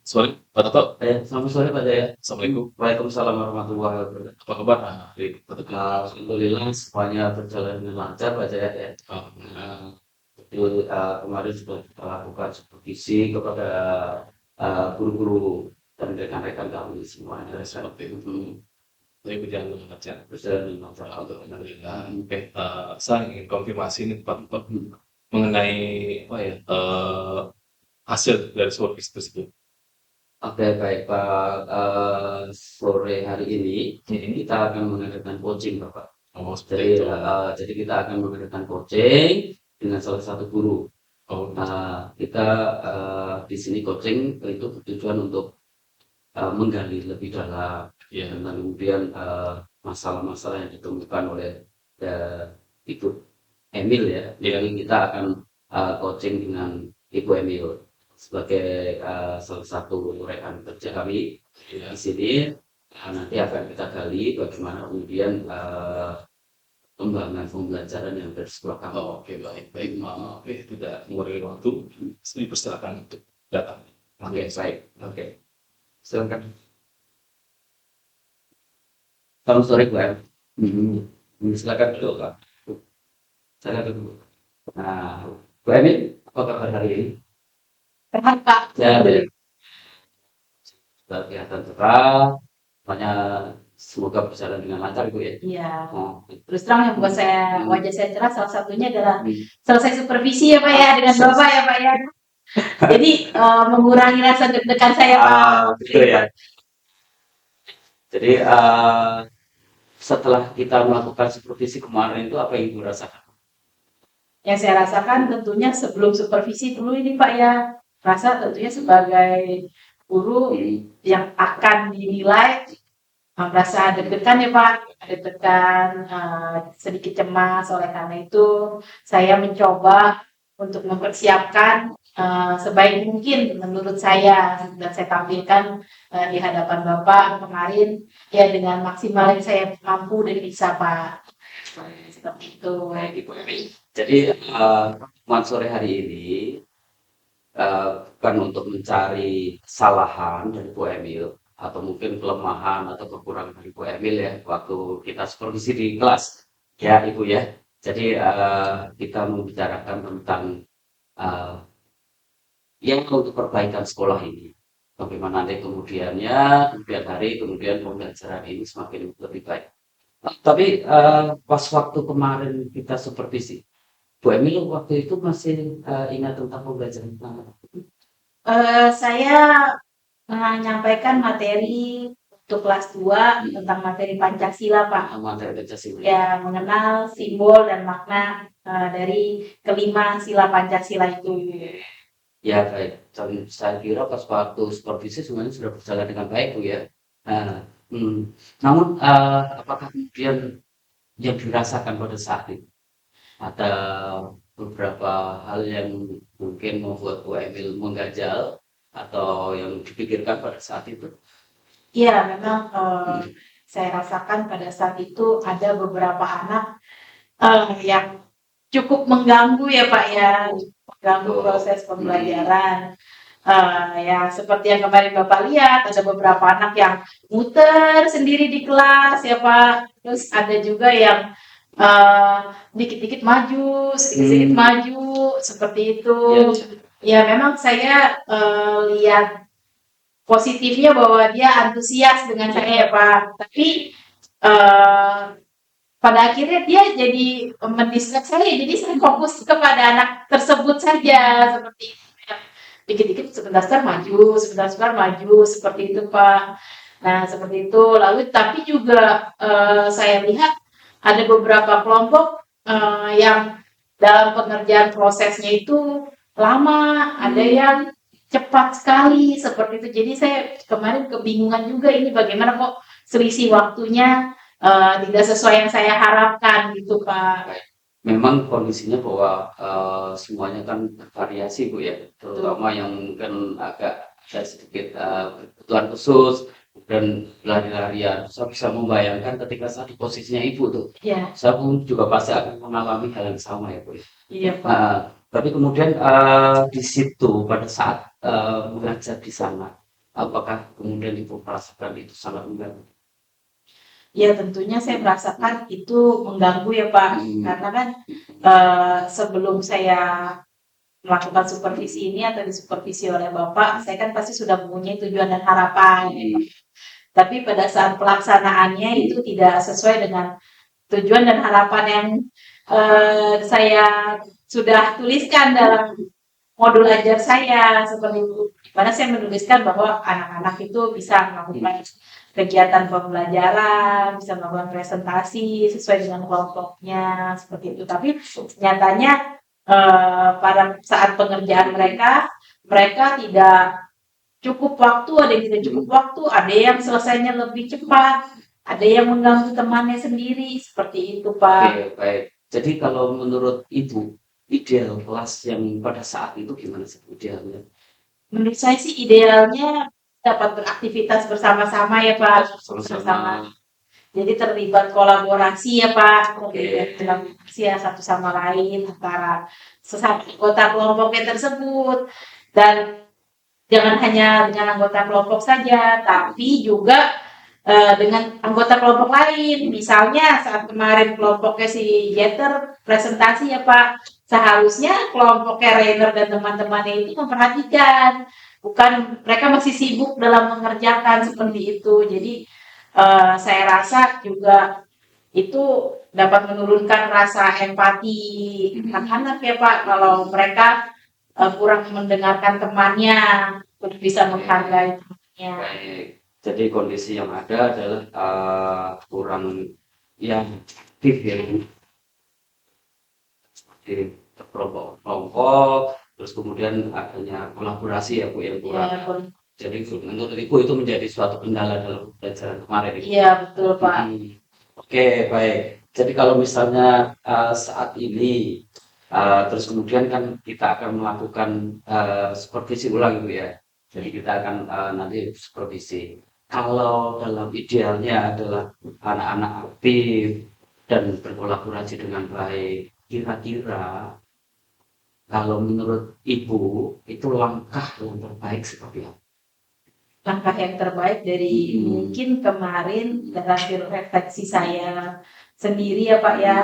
Sore, Pak Toto. Selamat sore Pak Jaya. Assalamualaikum. Waalaikumsalam warahmatullahi wabarakatuh. Apa kabar? Di Pak Toto. Alhamdulillah semuanya berjalan dengan lancar Pak Jaya ya. Alhamdulillah. Nah, jadi kemarin sudah kita lakukan supervisi kepada guru-guru dan rekan-rekan kami semuanya. Seperti itu. Saya berjalan dengan lancar. Berjalan dengan lancar. Alhamdulillah. Oke, saya ingin konfirmasi nih Pak Toto mengenai apa ya hasil dari supervisi tersebut. Oke baik Pak. Sore hari ini kita akan mengadakan coaching Bapak. Oh, seperti itu. Jadi kita akan mengadakan coaching dengan salah satu guru. Oh, Nah, kita di sini coaching itu bertujuan untuk menggali lebih dalam ya. tentang kemudian masalah-masalah yang ditemukan oleh Ibu Emil ya. Iya. Jadi kita akan coaching dengan Ibu Emil sebagai salah satu rekan kerja kami Iya. di sini. Nanti akan kita gali bagaimana kemudian pengembangan pembelajaran yang dari sekolah kami. Oh, oke, baik. Maaf, tidak mengurangi waktu. Saya persilakan untuk datang. Oke, baik. Oke. Silakan. Selamat sore, Bu Em. Silakan dulu, Pak. Silakan dulu. Nah, Bu Emin, apa kabar hari ini? Sehat Pak. Sehat ya? Sudah kelihatan cerah. Makanya semoga berjalan dengan lancar, Bu ya. Iya. Nah, Terus terang yang buat saya wajah saya cerah salah satunya adalah hmm. selesai supervisi ya Pak ya dengan Bapak ya Pak ya. Jadi mengurangi rasa deg-degan saya Pak. Betul ya. Jadi setelah kita melakukan supervisi kemarin itu apa yang Ibu rasakan? Yang saya rasakan tentunya sebelum supervisi dulu ini Pak ya, rasa tentunya sebagai guru yang akan dinilai merasa deg-degan ya Pak, deg-degan, sedikit cemas. Oleh karena itu saya mencoba untuk mempersiapkan sebaik mungkin menurut saya, dan saya tampilkan di hadapan Bapak kemarin ya dengan maksimal yang saya mampu dan bisa Pak. Seperti itu. Baik, Ibu Emi. Jadi pertemuan sore hari ini bukan untuk mencari kesalahan dari Bu Emil atau mungkin kelemahan atau kekurangan dari Bu Emil ya waktu kita supervisi di kelas ya Ibu ya. Jadi kita membicarakan tentang yang untuk perbaikan sekolah ini. Bagaimana nanti kemudian hari, kemudian pembelajaran ini semakin lebih baik. Tapi pas waktu kemarin kita supervisi, Bu Emil waktu itu masih ingat tentang pembelajaran apa? Saya menyampaikan materi untuk kelas 2 tentang materi Pancasila Pak. Materi Pancasila. Ya, mengenal simbol dan makna dari kelima sila Pancasila itu. Ya baik, dan saya kira pas waktu supervisi semuanya sudah berjalan dengan baik Bu ya. Namun apakah kemudian yang dirasakan pada saat itu ada beberapa hal yang mungkin membuat Bu Emil mengganjal atau yang dipikirkan pada saat itu? Iya, memang saya rasakan pada saat itu ada beberapa anak yang cukup mengganggu ya Pak ya, mengganggu proses pembelajaran. Ya seperti yang kemarin Bapak lihat, ada beberapa anak yang muter sendiri di kelas ya Pak. Terus ada juga yang dikit-dikit maju, sedikit-sedikit maju, seperti itu. Ya memang saya lihat positifnya bahwa dia antusias dengan saya ya Pak. Tapi pada akhirnya dia jadi mendistract saya, jadi saya fokus kepada anak tersebut saja seperti itu. Dikit-dikit sebentar maju, seperti itu Pak. Nah seperti itu. Lalu tapi juga saya lihat ada beberapa kelompok yang dalam pengerjaan prosesnya itu lama, ada yang cepat sekali seperti itu. Jadi saya kemarin kebingungan juga ini bagaimana kok selisih waktunya tidak sesuai yang saya harapkan gitu Pak. Memang kondisinya bahwa semuanya kan variasi Bu ya, terutama yang mungkin agak sedikit kebutuhan khusus dan lari-larian. Saya bisa membayangkan ketika saat di posisinya Ibu tuh, saya pun juga pasti akan mengalami hal yang sama ya Bu. Iya Pak. Tapi kemudian di situ pada saat mengajar di sana, apakah kemudian Ibu merasakan itu sangat mengganggu? Ya tentunya saya merasakan itu mengganggu ya Pak, karena kan sebelum saya melakukan supervisi ini atau disupervisi oleh Bapak, saya kan pasti sudah mempunyai tujuan dan harapan. Tapi pada saat pelaksanaannya itu tidak sesuai dengan tujuan dan harapan yang saya sudah tuliskan dalam modul ajar saya seperti itu. Mana saya menuliskan bahwa anak-anak itu bisa melakukan kegiatan pembelajaran, bisa melakukan presentasi sesuai dengan kelompoknya seperti itu. Tapi nyatanya pada saat pengerjaan mereka tidak cukup waktu, ada yang tidak cukup waktu, ada yang selesainya lebih cepat, ada yang mengganggu temannya sendiri, seperti itu Pak. Oke, baik. Jadi kalau menurut Ibu, ideal kelas yang pada saat itu gimana sih idealnya? Menurut saya sih idealnya dapat beraktivitas bersama-sama ya Pak, Sama-sama. Jadi terlibat kolaborasi ya Pak, Oke. kolaborasi ya satu sama lain antara sesama anggota kelompoknya tersebut, dan jangan hanya dengan anggota kelompok saja, tapi juga dengan anggota kelompok lain. Misalnya saat kemarin kelompoknya si Jeter presentasi ya Pak, seharusnya kelompoknya Rainer dan teman-temannya itu memperhatikan, bukan mereka masih sibuk dalam mengerjakan seperti itu. Jadi saya rasa juga itu dapat menurunkan rasa empati anak-anak ya Pak, kalau mereka kurang mendengarkan temannya untuk bisa menghargai temannya. Baik. Jadi kondisi yang ada adalah kurang yang aktif ya, di kelompok-kelompok, terus kemudian adanya kolaborasi ya Bu yang kurang. Ya, Jadi menurut Ibu itu menjadi suatu kendala dalam pembelajaran kemarin. iya betul Pak. Oke, baik. Jadi kalau misalnya saat ini terus kemudian kan kita akan melakukan supervisi ulang gitu ya. Jadi kita akan nanti supervisi. Kalau dalam idealnya adalah anak-anak aktif dan berkolaborasi dengan baik, kira-kira kalau menurut Ibu itu langkah yang terbaik seperti apa? Langkah yang terbaik dari mungkin kemarin dari hasil refleksi saya sendiri ya Pak ya,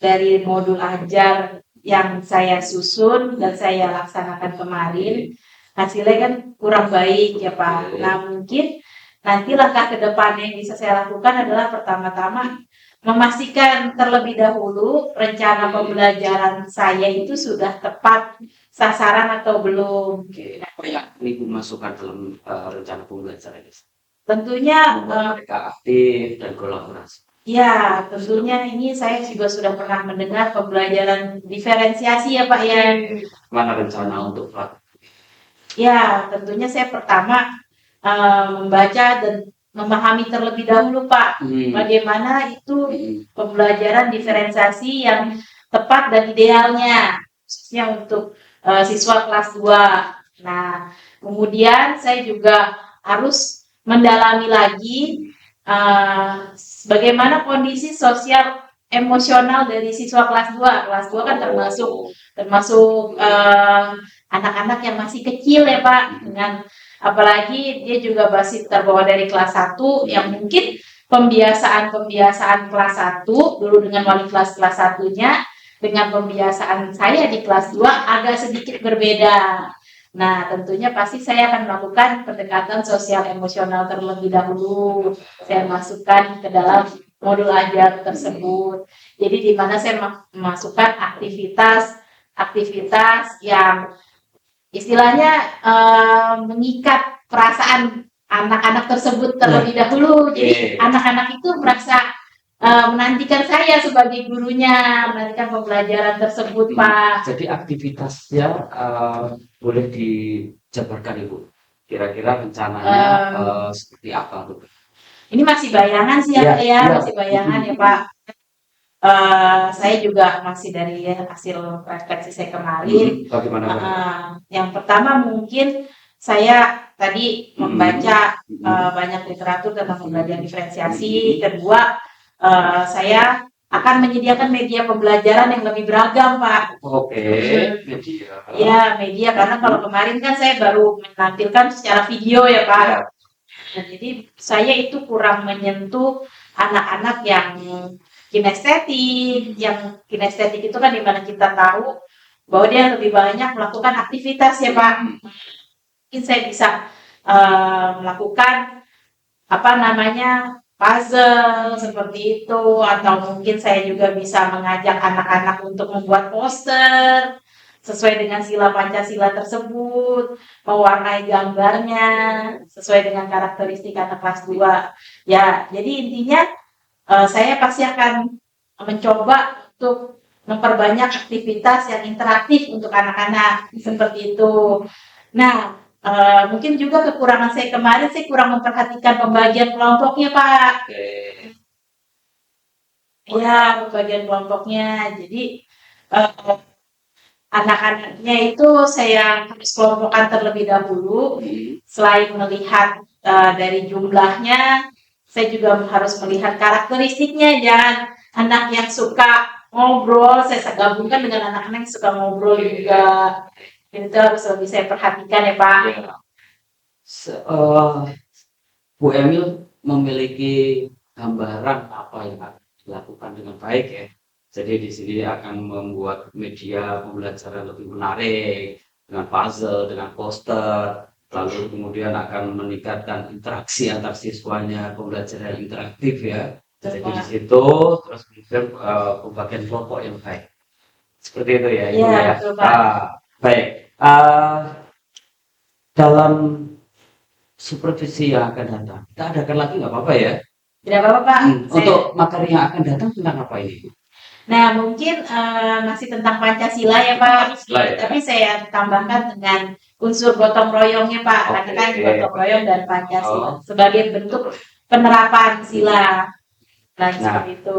dari modul ajar yang saya susun dan saya laksanakan kemarin, hasilnya kan kurang baik ya Pak. Nah mungkin nanti langkah ke depannya yang bisa saya lakukan adalah pertama-tama memastikan terlebih dahulu rencana pembelajaran saya itu sudah tepat sasaran atau belum. Oke, apa yang Ibu masukkan dalam rencana pembelajaran ini? Tentunya Mereka aktif dan kolaborasi. ya, tentunya ini saya juga sudah pernah mendengar pembelajaran diferensiasi ya Pak ya. Mana rencana untuk pelatihan? Ya, tentunya saya pertama membaca dan memahami terlebih dahulu Pak, bagaimana itu pembelajaran diferensiasi yang tepat dan idealnya, khususnya untuk siswa kelas 2. Nah, kemudian saya juga harus mendalami lagi bagaimana kondisi sosial emosional dari siswa kelas 2. Kelas 2 kan termasuk anak-anak yang masih kecil ya Pak, dengan apalagi dia juga masih terbawa dari kelas 1 yang mungkin pembiasaan kelas 1 dulu dengan wali kelas 1-nya dengan pembiasaan saya di kelas 2 agak sedikit berbeda. Nah, tentunya pasti saya akan melakukan pendekatan sosial emosional terlebih dahulu. Saya masukkan ke dalam modul ajar tersebut. Jadi di mana saya memasukkan aktivitas yang istilahnya mengikat perasaan anak-anak tersebut terlebih dahulu. Jadi anak-anak itu merasa menantikan saya sebagai gurunya, menantikan pembelajaran tersebut Pak. Jadi aktivitasnya boleh dijabarkan Ibu. Kira-kira rencananya seperti apa tuh? Ini masih bayangan sih ya, masih bayangan ya Pak. Saya juga masih dari hasil refleksi saya kemarin. Bagaimana? Yang pertama mungkin saya tadi membaca banyak literatur tentang pembelajaran diferensiasi. Kedua, saya akan menyediakan media pembelajaran yang lebih beragam, Pak. Oke, media. Ya, media karena kalau kemarin kan saya baru menampilkan secara video ya, Pak. Ya. Nah, jadi saya itu kurang menyentuh anak-anak yang kinestetik. Yang kinestetik itu kan dimana kita tahu bahwa dia lebih banyak melakukan aktivitas ya, Pak. Mungkin saya bisa melakukan apa namanya puzzle seperti itu, atau mungkin saya juga bisa mengajak anak-anak untuk membuat poster sesuai dengan sila Pancasila tersebut, mewarnai gambarnya sesuai dengan karakteristik anak kelas 2. Ya, jadi intinya saya pasti akan mencoba untuk memperbanyak aktivitas yang interaktif untuk anak-anak seperti itu. Nah, mungkin juga kekurangan saya kemarin, saya kurang memperhatikan pembagian kelompoknya, Pak. Oke. Ya, pembagian kelompoknya. Jadi, anak-anaknya itu saya harus kelompokkan terlebih dahulu. Selain melihat dari jumlahnya, saya juga harus melihat karakteristiknya. Jangan anak yang suka ngobrol, saya gabungkan dengan anak-anak yang suka ngobrol juga. Itu harus lebih saya perhatikan ya, Pak. Bu Emil memiliki gambaran apa yang akan dilakukan dengan baik ya. Jadi di sini akan membuat media pembelajaran lebih menarik dengan puzzle, dengan poster, lalu kemudian akan meningkatkan interaksi antar siswanya, pembelajaran interaktif ya. Jadi di situ terus kemudian pembagian kelompok yang baik. Seperti itu ya, Ibu Iya, ya. betul, Pak. Baik. Dalam supervisi yang akan datang, kita adakan lagi nggak apa-apa ya? Tidak apa-apa, Pak. Untuk materi yang akan datang tentang apa ini? Nah, mungkin masih tentang Pancasila ya, Pak. Pancasila ya. Tapi saya tambahkan dengan unsur gotong royongnya, Pak. Karena kan Oke. gotong royong dan Pancasila Oh. sebagai bentuk penerapan sila. Nah, seperti itu.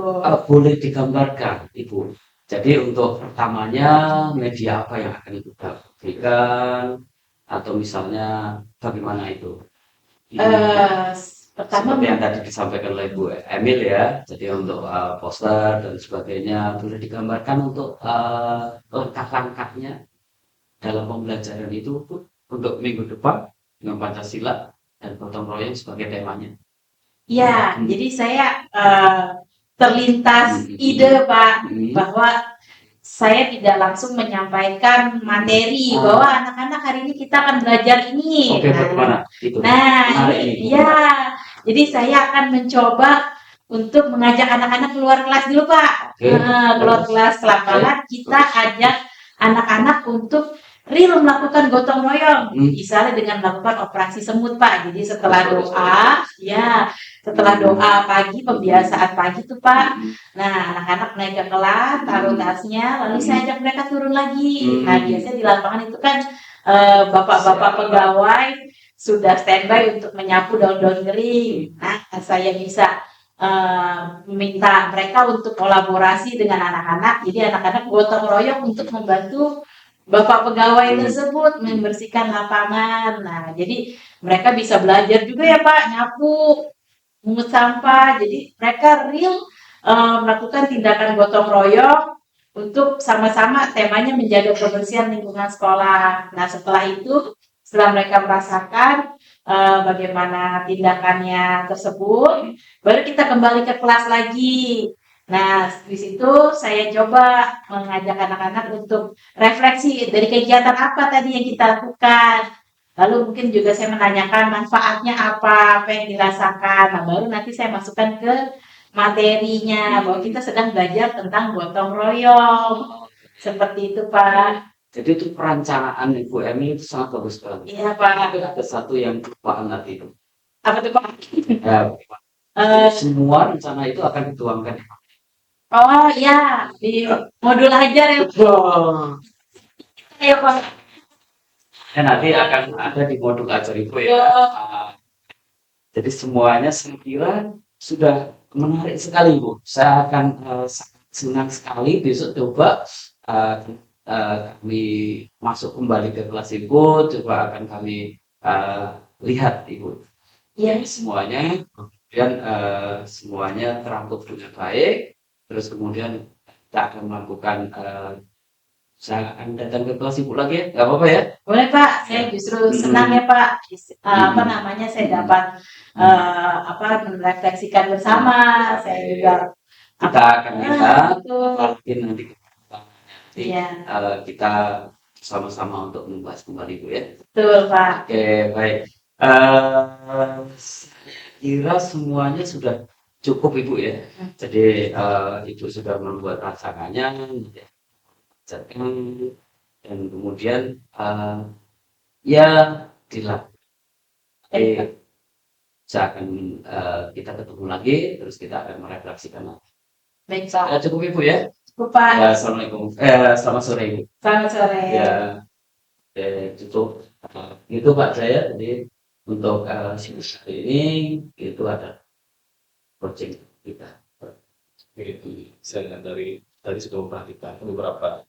Boleh digambarkan, Ibu. Jadi untuk pertamanya media apa yang akan Ibu berikan atau misalnya bagaimana itu? Pertama, Seperti yang tadi disampaikan oleh Bu Emil ya. Jadi untuk poster dan sebagainya boleh digambarkan untuk langkah-langkahnya dalam pembelajaran itu Bu, untuk minggu depan dengan Pancasila dan gotong royong sebagai temanya. ya, jadi saya terlintas ide, Pak, bahwa saya tidak langsung menyampaikan materi bahwa anak-anak hari ini kita akan belajar ini. Oke, bagaimana? Itu. Nah, Hari ini. ya, jadi saya akan mencoba untuk mengajak anak-anak keluar kelas dulu, Pak. Oke. Keluar kelas ke lapangan, kita ajak anak-anak untuk real melakukan gotong royong, misalnya dengan melakukan operasi semut, Pak. Jadi setelah doa, ya, setelah doa pagi, pembiasaan pagi tuh, Pak. Nah, anak-anak naik ke kelas, taruh tasnya, lalu saya ajak mereka turun lagi. Nah, biasanya di lapangan itu kan bapak-bapak pegawai sudah standby untuk menyapu daun-daun kering. Nah, saya bisa meminta mereka untuk kolaborasi dengan anak-anak. Jadi anak-anak gotong royong untuk membantu bapak pegawai tersebut membersihkan lapangan. Nah, jadi mereka bisa belajar juga ya, Pak, nyapu, mungut sampah. Jadi mereka real melakukan tindakan gotong royong untuk sama-sama temanya menjaga kebersihan lingkungan sekolah. Nah, setelah mereka merasakan bagaimana tindakannya tersebut, baru kita kembali ke kelas lagi. Nah, di situ saya coba mengajak anak-anak untuk refleksi dari kegiatan apa tadi yang kita lakukan. Lalu mungkin juga saya menanyakan manfaatnya apa yang dirasakan. Nah, baru nanti saya masukkan ke materinya bahwa kita sedang belajar tentang gotong royong. Seperti itu, Pak. Jadi itu perencanaan Ibu Emi itu sangat bagus sekali. Iya, Pak. Ada satu yang lupa nanti itu. Apa tuh, Pak? Ya, semua rencana itu akan dituangkan. Oh iya, di modul ajar ya. Ayo, Pak. Dan nanti akan ada di modul ajar itu ya. Jadi semuanya saya kira sudah menarik sekali Bu. Saya akan sangat senang sekali besok coba kami masuk kembali ke kelas Ibu, coba akan kami lihat Ibu. Iya. Semuanya, kemudian semuanya terangkum dengan baik. terus kemudian kita akan melakukan saya akan datang ke kelas ibu lagi ya, nggak apa-apa ya? Boleh Pak, saya justru senang ya Pak, apa namanya saya dapat merefleksikan bersama, saya juga Kita akan lihat betul, mungkin nanti iya, kita sama-sama untuk membahas kembali Bu ya. betul Pak. Oke, baik. Saya kira semuanya sudah cukup Ibu ya. Jadi Ibu sudah membuat rancangannya, dan kemudian ya dilakukan. Jadi saya akan kita ketemu lagi, terus kita akan merefleksikan lagi. Baik Pak, Cukup Ibu ya. cukup Pak, Ya, Assalamualaikum. Selamat sore Ibu. selamat sore. Ya, cukup. Itu Pak saya. Jadi untuk sesi hari ini itu ada coaching kita. Oke, saya lihat dari tadi sudah memperhatikan beberapa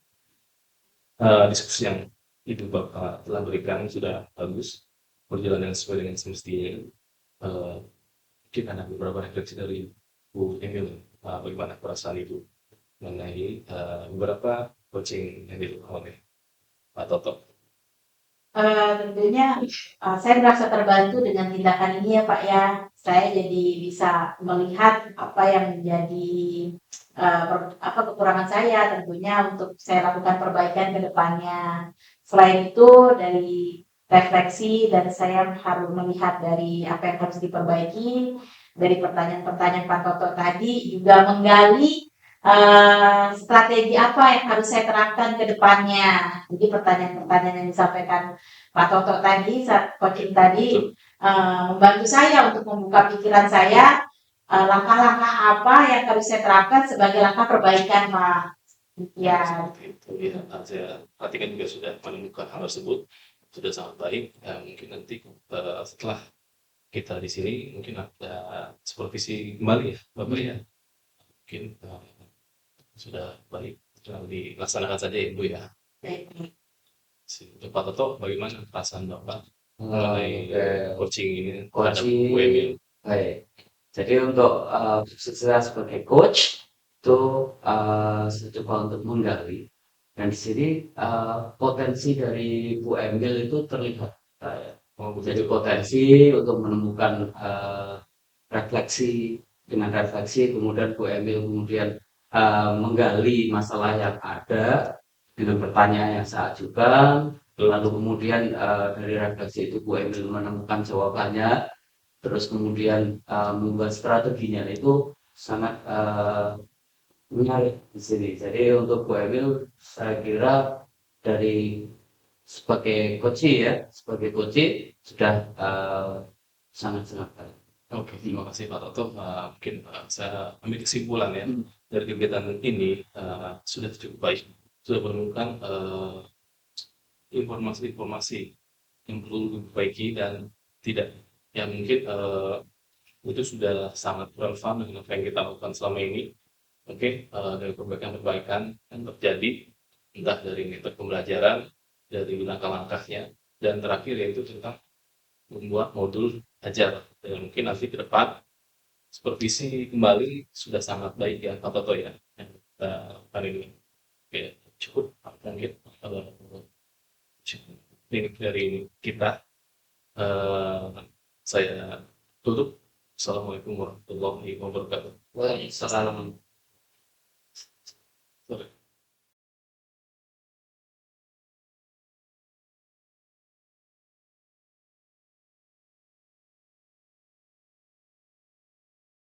diskusi yang Ibu Bapak telah berikan sudah bagus, berjalan dengan sesuai dengan semestinya. Mungkin ada beberapa refleksi dari Bu Emil, bagaimana perasaan Ibu mengenai beberapa coaching yang dilakukan oleh Pak Toto. Tentunya saya merasa terbantu dengan tindakan ini ya Pak ya. Saya jadi bisa melihat apa yang menjadi kekurangan saya tentunya untuk saya lakukan perbaikan ke depannya. Selain itu dari refleksi dan saya harus melihat dari apa yang harus diperbaiki dari pertanyaan-pertanyaan Pak Toto tadi juga menggali strategi apa yang harus saya terapkan ke depannya. Jadi pertanyaan-pertanyaan yang disampaikan Pak Toto tadi, coaching tadi, membantu saya untuk membuka pikiran saya, langkah-langkah apa yang harus saya terapkan sebagai langkah perbaikan, Pak. Ya. Seperti itu ya, saya perhatikan juga sudah menemukan hal tersebut, sudah sangat baik. Mungkin nanti setelah kita di sini mungkin ada supervisi kembali ya, Bapak ya. Mungkin sudah baik, sudah dilaksanakan saja ya, Bu ya. Untuk Pak Toto, bagaimana perasaan Bapak mengenai coaching ini terhadap Coaching. Bu Emil? Baik. Jadi untuk saya sebagai coach itu saya coba untuk menggali, dan di sini potensi dari Bu Emil itu terlihat. Jadi potensi untuk menemukan refleksi, dengan refleksi kemudian Bu Emil kemudian menggali masalah yang ada dengan pertanyaan yang saya ajukan, lalu kemudian dari refleksi itu Bu Emil menemukan jawabannya, terus kemudian membuat strateginya itu sangat menarik di sini. Jadi untuk Bu Emil saya kira dari sebagai coach sudah sangat-sangat baik. Oke, terima kasih Pak Toto. Mungkin saya ambil kesimpulan ya dari kegiatan ini sudah cukup baik, sudah menemukan informasi-informasi yang perlu diperbaiki dan tidak. Ya mungkin itu sudah sangat relevan dengan apa yang kita lakukan selama ini. Oke, dari perbaikan-perbaikan yang terjadi, entah dari metode pembelajaran, dari langkah-langkahnya, dan terakhir yaitu tentang membuat modul ajar. Dan mungkin nanti ke depan supervisi kembali sudah sangat baik ya Pak Toto ya yang kita lakukan ini. Oke, cukup mungkin ini dari kita. Saya tutup. Assalamualaikum warahmatullahi wabarakatuh. Waalaikumsalam. Sorry.